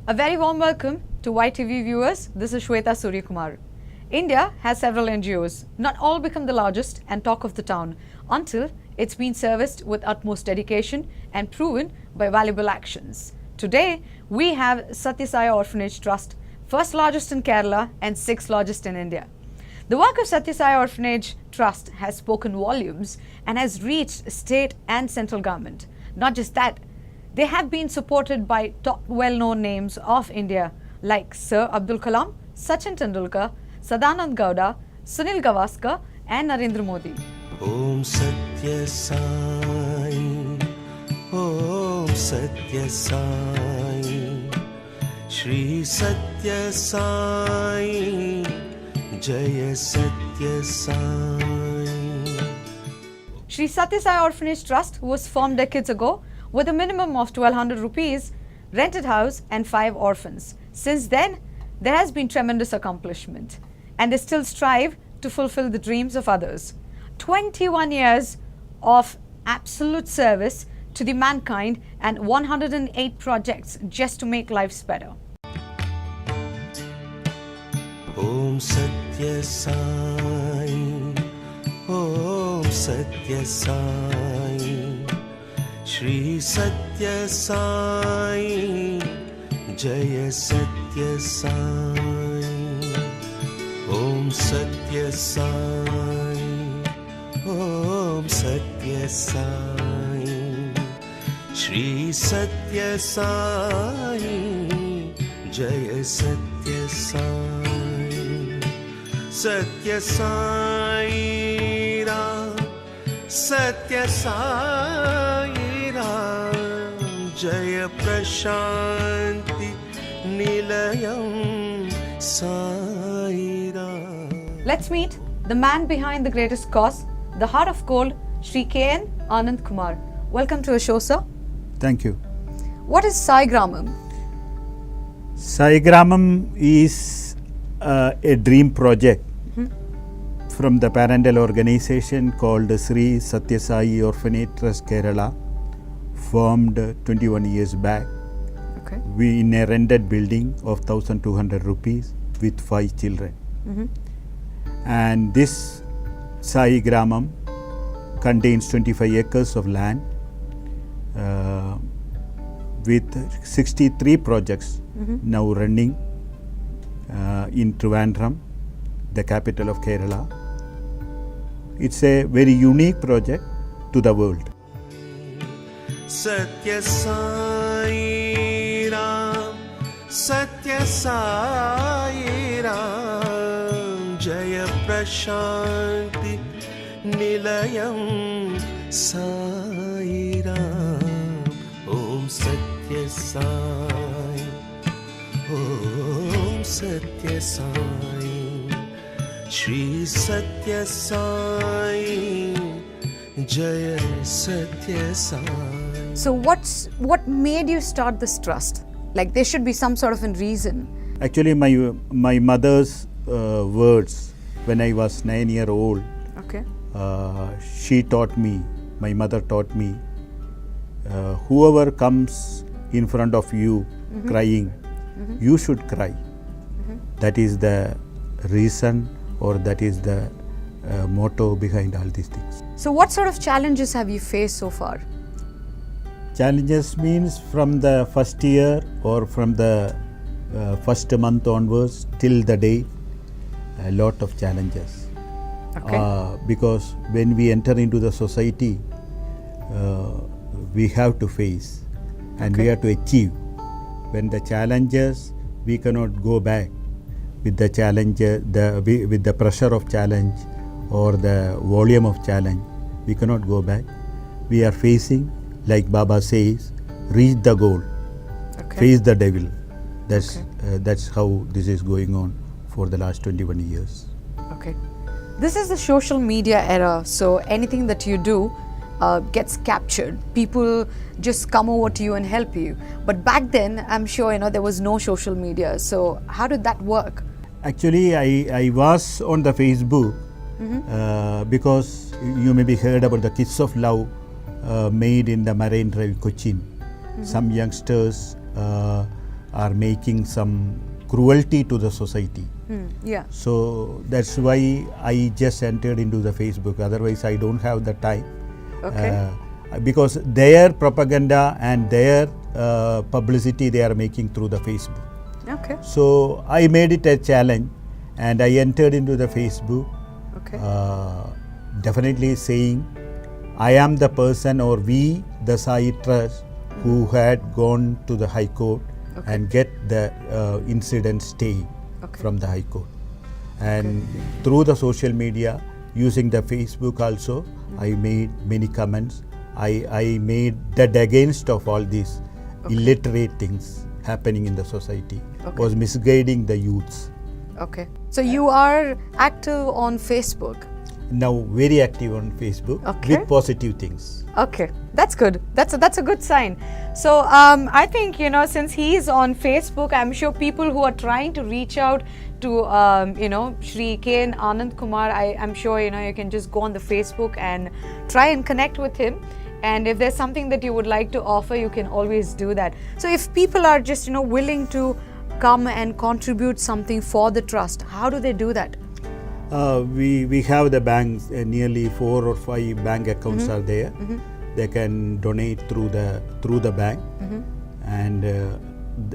A very warm welcome to YTV viewers. This is Shweta Suryakumar. India has several NGOs. Not all become the largest and talk of the town until it's been serviced with utmost dedication and proven by valuable actions. Today, we have Satya Sai Orphanage Trust, first largest in Kerala and sixth largest in India. The work of Satya Sai Orphanage Trust has spoken volumes and has reached state and central government. Not just that, they have been supported by top well-known names of India like Sir Abdul Kalam, Sachin Tendulkar, Sadanand Gowda, Sunil Gavaskar and Narendra Modi. Om Satya Sai, Om Satya Sai, Shri Satya Sai, Jaya Satya Sai. Shri Satya Sai Orphanage Trust was formed decades ago with a minimum of 1200 rupees, rented house and 5 orphans. Since then, there has been tremendous accomplishment and they still strive to fulfill the dreams of others. 21 years of absolute service to the mankind and 108 projects just to make lives better. Om Satya Sai, Om Satya Sai, Shri Satya Sai, Jaya Satya Sai. Om Satya Sai, Om Satya Sai, Shri Satya Sai, Jaya Satya Sai. Satya Sai Ram, Satya Sai Ram, Jaya Prashanti Nilayam Sai Ram. Let's meet the man behind the greatest cause, the heart of gold, Shri K.N. Anand Kumar. Welcome to our show, sir. Thank you. What is Sai Gramam? Sai Gramam is a dream project from the parental organization called Sri Satya Sai Orphanage Trust Kerala, formed 21 years back. Okay. We in a rented building of 1,200 rupees with 5 children. And this Sai Gramam contains 25 acres of land with 63 projects now running in Trivandrum, the capital of Kerala. It's a very unique project to the world. Satya Sai Ram, Satya Sai Ram, Jaya Prashanti Nilayam Sai Ram. Om Satya Sai, Om Satya Sai, Shri Satya Sai, Jaya Satya Sai. So what made you start this trust? Like there should be some sort of a reason. Actually, my mother's words when I was 9 years old, Okay. she taught me, my mother taught me, whoever comes in front of you crying, you should cry. That is the reason, or that is the motto behind all these things. So what sort of challenges have you faced so far? Challenges means from the first year or from the first month onwards till the day, a lot of challenges. Okay. Because when we enter into the society, we have to face and we have to achieve. When the challenges, we cannot go back with the challenge, with the pressure of challenge or the volume of challenge. We cannot go back. We are facing, like Baba says, reach the goal, Okay. face the devil. That's how this is going on for the last 21 years. Okay. This is the social media era, so anything that you do gets captured. People just come over to you and help you. But back then, I'm sure there was no social media. So how did that work? Actually, I was on the Facebook because you maybe heard about the Kids of Love made in the Marine Drive, Cochin. Some youngsters are making some cruelty to the society. Yeah. So that's why I just entered into the Facebook. Otherwise, I don't have the time. Okay. Because their propaganda and their publicity they are making through the Facebook. Okay. So I made it a challenge, and I entered into the Facebook. Okay. Definitely saying, I am the person, or we, the Sai Trust, who had gone to the High Court and get the incident stay from the High Court. And through the social media, using the Facebook also, I made many comments. I made that against of all these illiterate things happening in the society, was misguiding the youths. Okay. So you are active on Facebook. Now very active on Facebook with positive things. Okay, that's good. That's a good sign. So I think, you know, since he's on Facebook, I'm sure people who are trying to reach out to you know, Shri K.N. Anand Kumar, I'm sure, you know, you can just go on the Facebook and try and connect with him. And if there's something that you would like to offer, you can always do that. So if people are just, you know, willing to come and contribute something for the trust, how do they do that? We have the banks, nearly 4 or 5 bank accounts are there. They can donate through the bank. And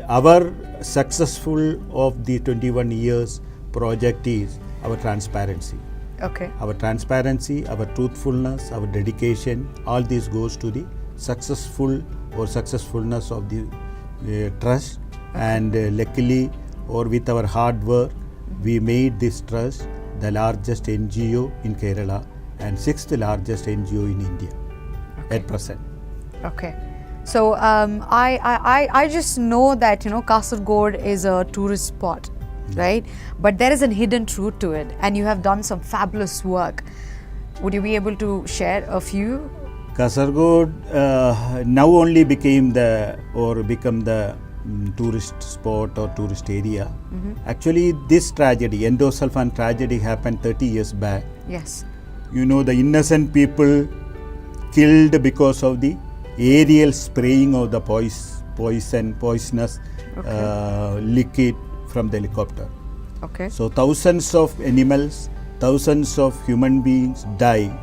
our successful of the 21 years project is our transparency. Okay. Our transparency, our truthfulness, our dedication, all this goes to the successful or successfulness of the trust. And luckily, or with our hard work, we made this trust the largest NGO in Kerala and 6th largest NGO in India at present. Okay. So I just know that, you know, Kasaragod is a tourist spot, right? But there is a hidden truth to it, and you have done some fabulous work. Would you be able to share a few? Kasaragod now only become the tourist spot or tourist area. Actually, this tragedy, endosulfan tragedy, happened 30 years back. Yes. You know, the innocent people killed because of the aerial spraying of the poisonous liquid from the helicopter. Okay. So thousands of animals, thousands of human beings died.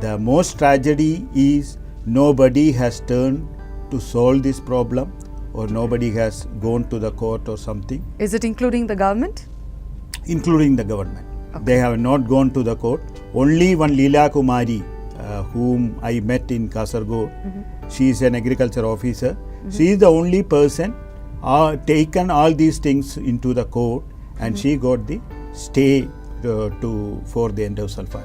The most tragedy is nobody has turned to solve this problem, or nobody has gone to the court or something. Is it including the government? Including the government. They have not gone to the court. Only one Leela Kumari, whom I met in Kasaragod, she is an agriculture officer. She is the only person taken all these things into the court, and she got the stay for the endosulfan.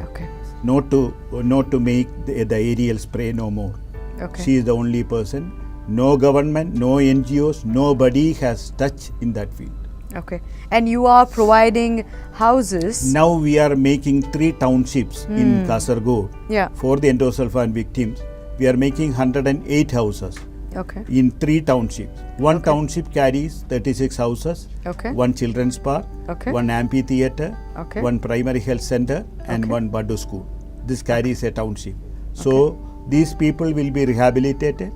Okay. Not to make the aerial spray no more. Okay. She is the only person. No government, no NGOs, nobody has touched in that field. Okay. And you are providing houses. Now we are making 3 townships in Kasaragod for the endosulfan victims. We are making 108 houses. Okay. In 3 townships. One township carries 36 houses, Okay. 1 children's park, Okay. 1 amphitheatre, Okay. 1 primary health center, and 1 Badu school. This carries a township. So these people will be rehabilitated,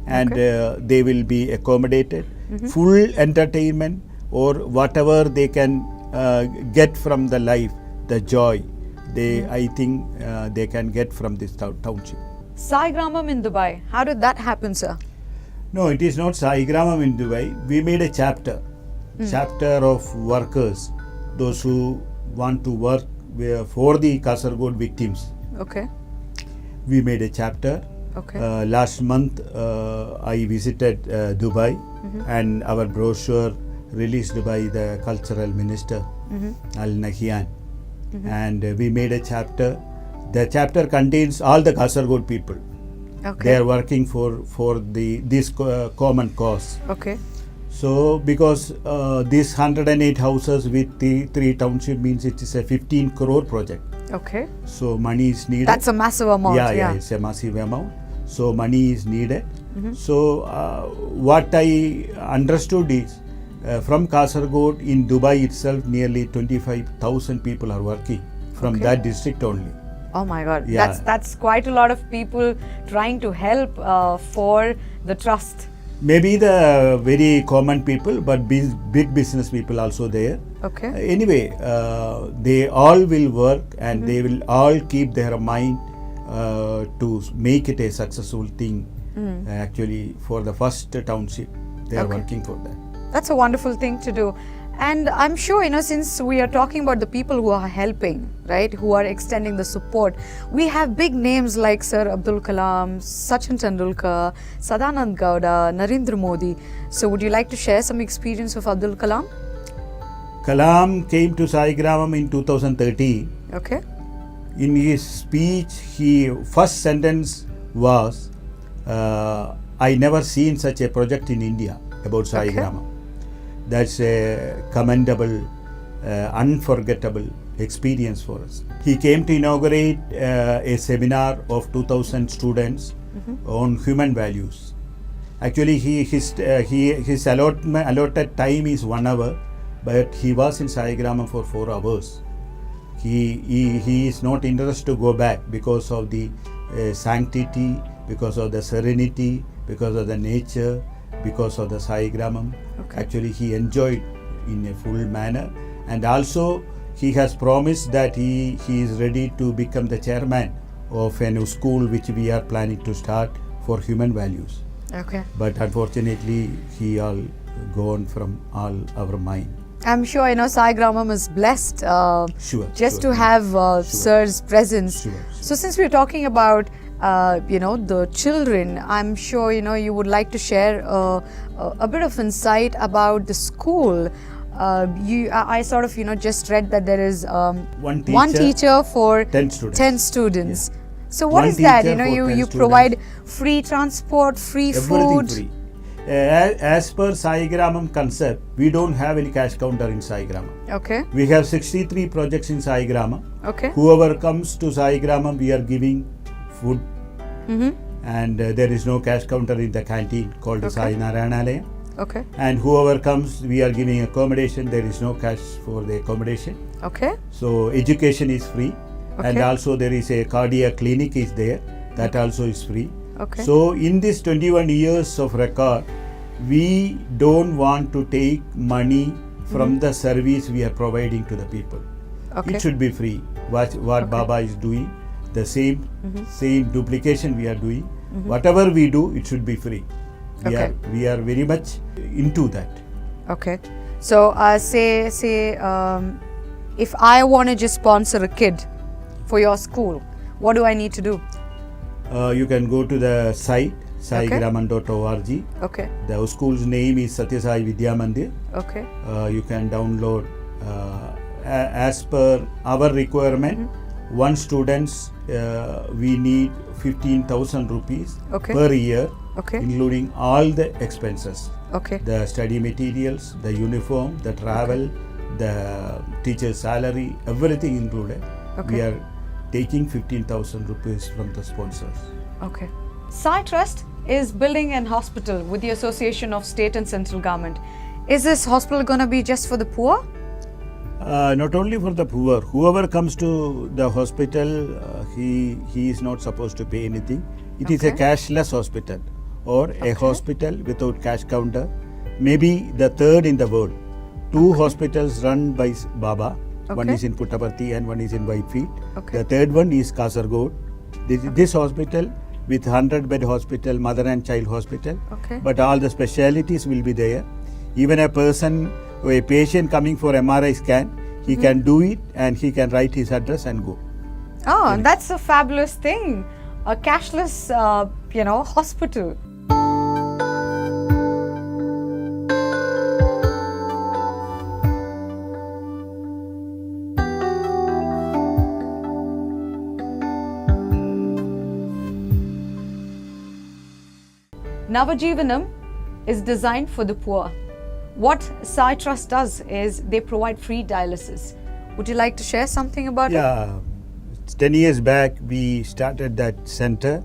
and they will be accommodated. Full entertainment, or whatever they can get from the life, the joy, I think they can get from this township. Sai Gramam in Dubai. How did that happen, sir? No, it is not Sai Gramam in Dubai. We made a chapter. chapter of workers, those who want to work for the Kasaragod victims. Okay. We made a chapter. Okay. Last month, I visited Dubai, and our brochure released by the cultural minister Al Nahyan, and we made a chapter. The chapter contains all the Kasaragod people. Okay. They are working for this common cause. Okay. So because these 108 houses with the 3 township means it is a 15 crore project. Okay. So money is needed. That's a massive amount. Yeah, it's a massive amount. So money is needed. So what I understood is from Kasaragod in Dubai itself, nearly 25,000 people are working from Okay. that district only. Oh my God. Yeah. That's quite a lot of people trying to help for the trust. Maybe the very common people, but big business people also there. Okay. Anyway, they all will work and they will all keep their mind to make it a successful thing. Actually, for the first township, they are Okay. working for that. That's a wonderful thing to do. And I'm sure, since we are talking about the people who are helping, right, who are extending the support, we have big names like Sir Abdul Kalam, Sachin Tendulkar, Sadanand Gowda, Narendra Modi. So would you like to share some experience of Abdul Kalam? Kalam came to Sai Gramam in 2013. Okay. In his speech, first sentence was, I never seen such a project in India about Sai Okay. Gramam. That's a commendable, unforgettable experience for us. He came to inaugurate a seminar of 2,000 students on human values. Actually, his allotted time is 1 hour, but he was in Sai Gramam for 4 hours. He is not interested to go back because of the sanctity, because of the serenity, because of the nature, because of the Sai Gramam. Okay. Actually, he enjoyed in a full manner, and also he has promised that he is ready to become the chairman of a new school which we are planning to start for human values. Okay. But unfortunately, he all gone from all our mind. I'm sure, Sai Gramam is blessed Sure. just sure. to have Sir's presence. Sure. So since we're talking about the children, I'm sure you would like to share a bit of insight about the school. I sort of just read that there is One one teacher for 10 students. 10 students. So what One is that? teacher for 10 You students. provide free transport, free Everything food. free. As per Sai Gramam concept, we don't have any cash counter in Sai Gramam. Okay. We have 63 projects in Sai Gramam. Okay. Whoever comes to Sai Gramam, we are giving food, and there is no cash counter in the canteen called Okay. Sai Narayanalaya. Okay. And whoever comes, we are giving accommodation. There is no cash for the accommodation. Okay. So education is free, and Okay. also there is a cardiac clinic is there. That also is free. Okay. So in this 21 years of record, we don't want to take money from the service we are providing to the people. Okay. It should be free. What Baba is doing, the same duplication we are doing. Whatever we do, it should be free. Okay. We are very much into that. Okay. So say if I want to just sponsor a kid for your school, what do I need to do? You can go to the site Okay. saigraman.org. Okay. The school's name is Satya Sai Vidya Mandir. Okay. You can download as per our requirement. One students we need 15,000 rupees Okay. per year, Okay. including all the expenses, Okay. the study materials, the uniform, the travel, the teacher's salary, everything included. Okay. We are taking 15,000 rupees from the sponsors. Okay. Sai Trust is building an hospital with the association of state and central government. Is this hospital going to be just for the poor? Not only for the poor, whoever comes to the hospital, he is not supposed to pay anything. It is a Okay. cashless hospital or a hospital without cash counter. Maybe the third in the world. Two hospitals run by Baba. One Okay. is in Puttaparthi and one is in Whitefield. Okay. The third one is Kasaragod. This hospital with 100-bed hospital, mother and child hospital. Okay. But all the specialities will be there. Even a person a patient coming for MRI scan, he can do it and he can write his address and go. Oh, that's a fabulous thing. A cashless, hospital. Navajeevanam is designed for the poor. What Sai Trust does is they provide free dialysis. Would you like to share something about it? Yeah, 10 years back we started that center.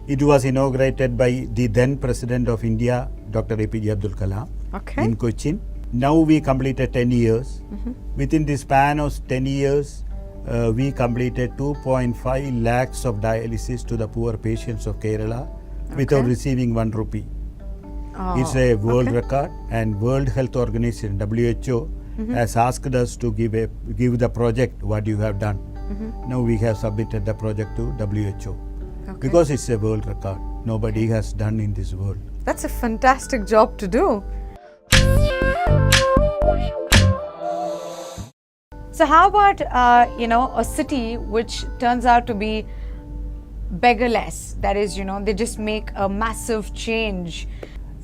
It was inaugurated by the then President of India, Dr. APJ Abdul Kalam, Okay. in Cochin. Now we completed 10 years. Within the span of 10 years, we completed 2.5 lakhs of dialysis to the poor patients of Kerala without Okay. receiving 1 rupee. Oh, It's a world okay. record, and World Health Organization (WHO) has asked us to give the project what you have done. Now we have submitted the project to WHO Okay. because it's a world record. Nobody has done in this world. That's a fantastic job to do. So how about a city which turns out to be beggarless? That is, they just make a massive change.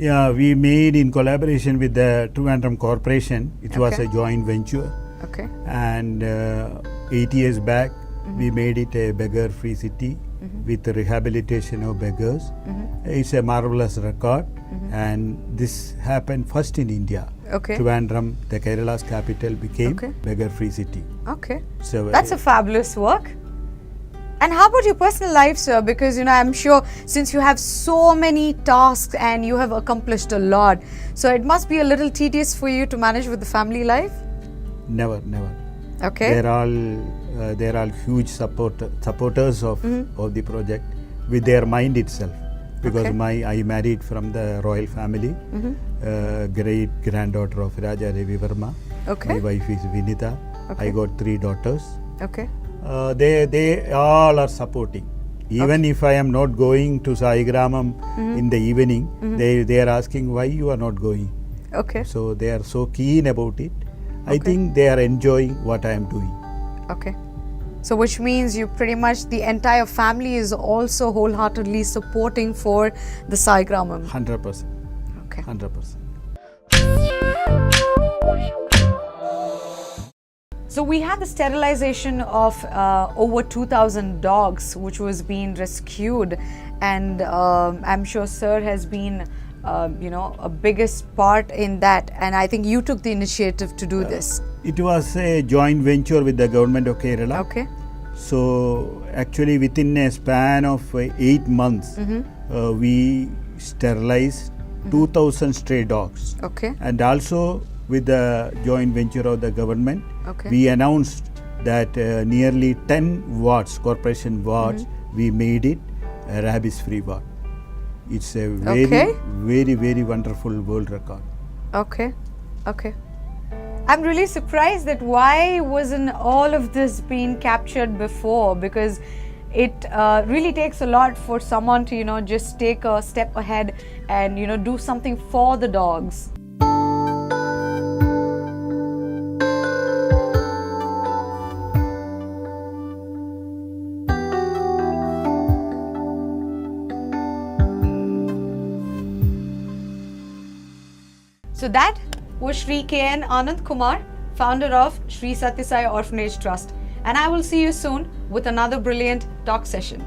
Yeah, we made in collaboration with the Trivandrum Corporation. It was Okay. a joint venture, Okay. and 8 years back we made it a beggar-free city with the rehabilitation of beggars. It's a marvelous record, and this happened first in India. Okay. Trivandrum, the Kerala's capital, became Okay. beggar-free city. Okay. So That's a fabulous work. And how about your personal life, sir? Because, I'm sure since you have so many tasks and you have accomplished a lot, so it must be a little tedious for you to manage with the family life? never. Okay. They're all huge supporters of the project with their mind itself, because Okay. I married from the royal family, great granddaughter of Raja Ravi Verma. Okay. My wife is Vinita. Okay. I got 3 daughters. Okay. They all are supporting. Even if I am not going to Sai Gramam in the evening, they are asking why you are not going. Okay. So they are so keen about it. I Okay. think they are enjoying what I am doing. Okay. So which means you pretty much, the entire family is also wholeheartedly supporting for the Sai Gramam. 100%. Okay. 100%. So we had the sterilization of over 2,000 dogs which was being rescued, and I'm sure sir has been a biggest part in that, and I think you took the initiative to do this. It was a joint venture with the government of Kerala. Okay. So actually within a span of 8 months, we sterilized 2,000 stray dogs. Okay. And also with the joint venture of the government, Okay. we announced that nearly 10 wards, corporation wards, we made it a rabies-free ward. It's a very, Okay. very, very wonderful world record. Okay. Okay. I'm really surprised that why wasn't all of this being captured before, because it really takes a lot for someone to just take a step ahead and do something for the dogs. So that was Shri K.N. Anand Kumar, founder of Shri Satyasai Orphanage Trust. And I will see you soon with another brilliant talk session.